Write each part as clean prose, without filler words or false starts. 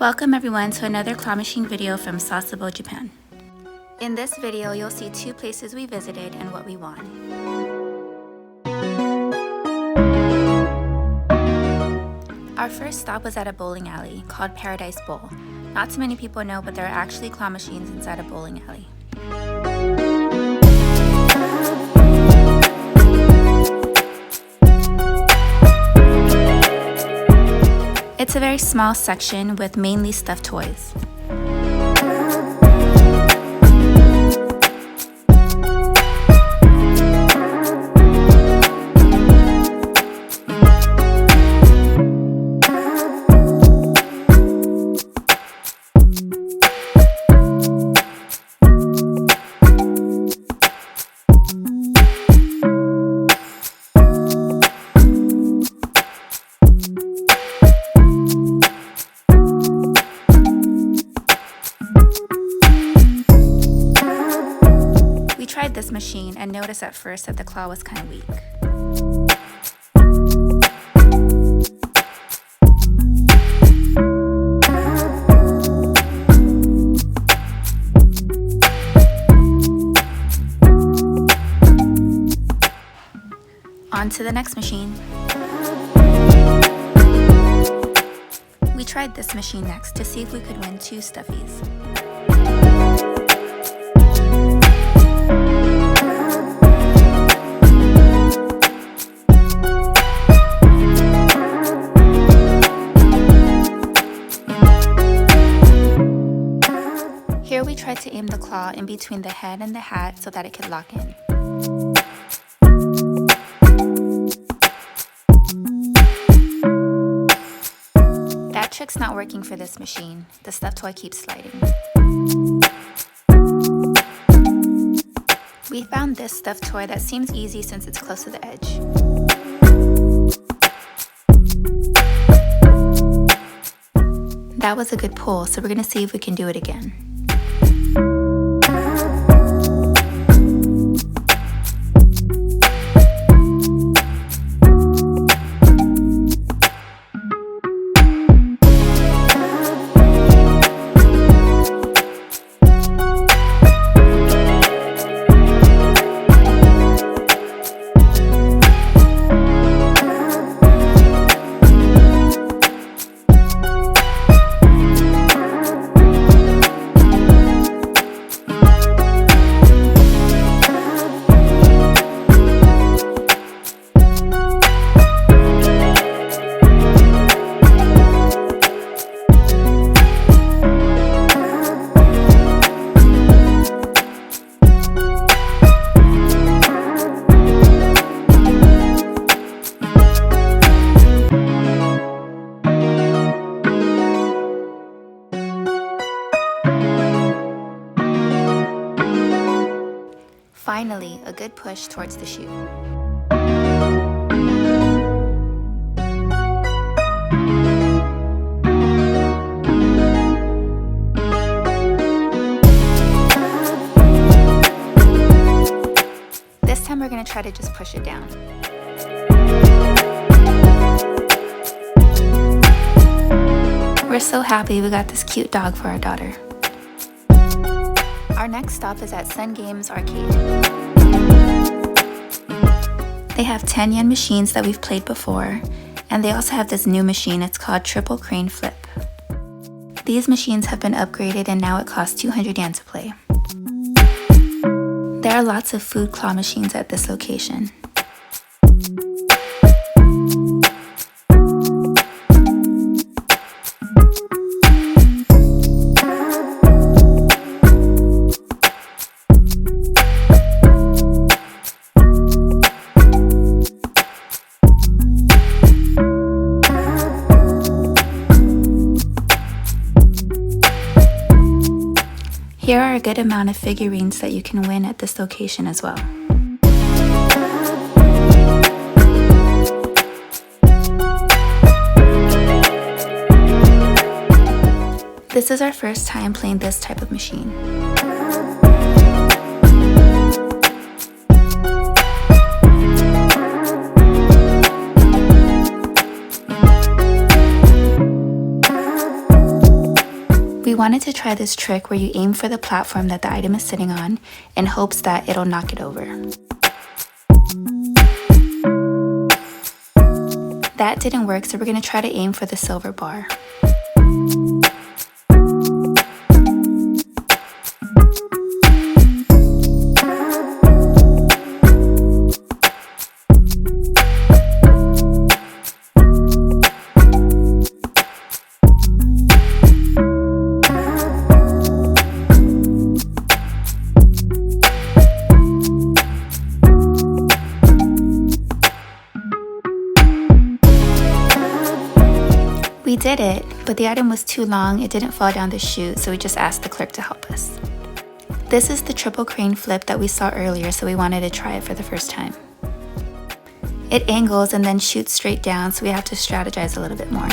Welcome everyone to another claw machine video from Sasebo Japan. In this video, you'll see 2 places we visited and what we won. Our first stop was at a bowling alley called Paradise Bowl. Not too many people know, but there are actually claw machines inside a bowling alley. It's a very small section with mainly stuffed toys. We tried this machine and noticed at first that the claw was kind of weak. On to the next machine. We tried this machine next to see if we could win 2 stuffies. Here we tried to aim the claw in between the head and the hat so that it could lock in. That trick's not working for this machine. The stuffed toy keeps sliding. We found this stuffed toy that seems easy since it's close to the edge. That was a good pull, so we're gonna see if we can do it again. Finally, a good push towards the chute. This time we're going to try to just push it down. We're so happy we got this cute dog for our daughter. Our next stop is at Sun Games Arcade. They have 10 yen machines that we've played before, and they also have this new machine. It's called Triple Crane Flip. These machines have been upgraded and now it costs 200 yen to play. There are lots of food claw machines at this location. Here are a good amount of figurines that you can win at this location as well. This is our first time playing this type of machine. We wanted to try this trick where you aim for the platform that the item is sitting on in hopes that it'll knock it over. That didn't work, so we're going to try to aim for the silver bar. We did it, but the item was too long, it didn't fall down the chute, so we just asked the clerk to help us. This is the triple crane flip that we saw earlier, so we wanted to try it for the first time. It angles and then shoots straight down, so we have to strategize a little bit more.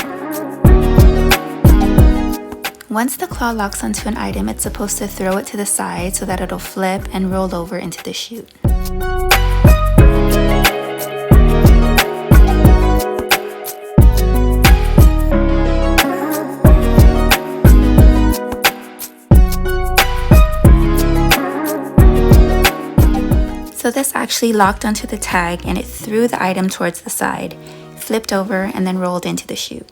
Once the claw locks onto an item, it's supposed to throw it to the side so that it'll flip and roll over into the chute. So this actually locked onto the tag and it threw the item towards the side, flipped over, and then rolled into the chute.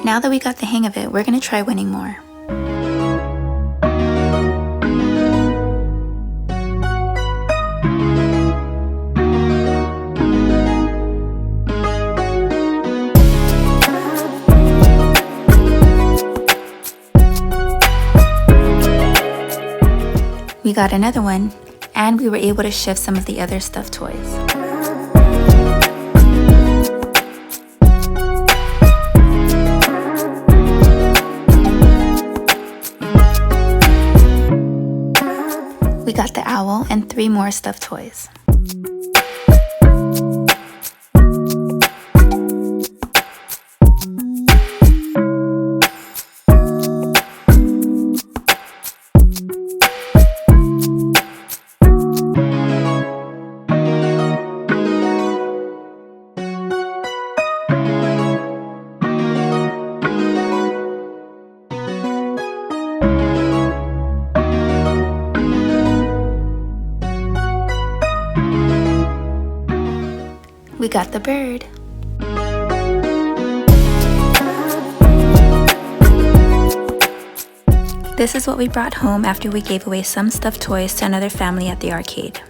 Now that we got the hang of it, we're going to try winning more. We got another one, and we were able to shift some of the other stuffed toys. We got the owl and 3 more stuffed toys. We got the bird. This is what we brought home after we gave away some stuffed toys to another family at the arcade.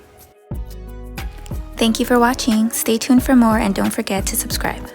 Thank you for watching. Stay tuned for more and don't forget to subscribe.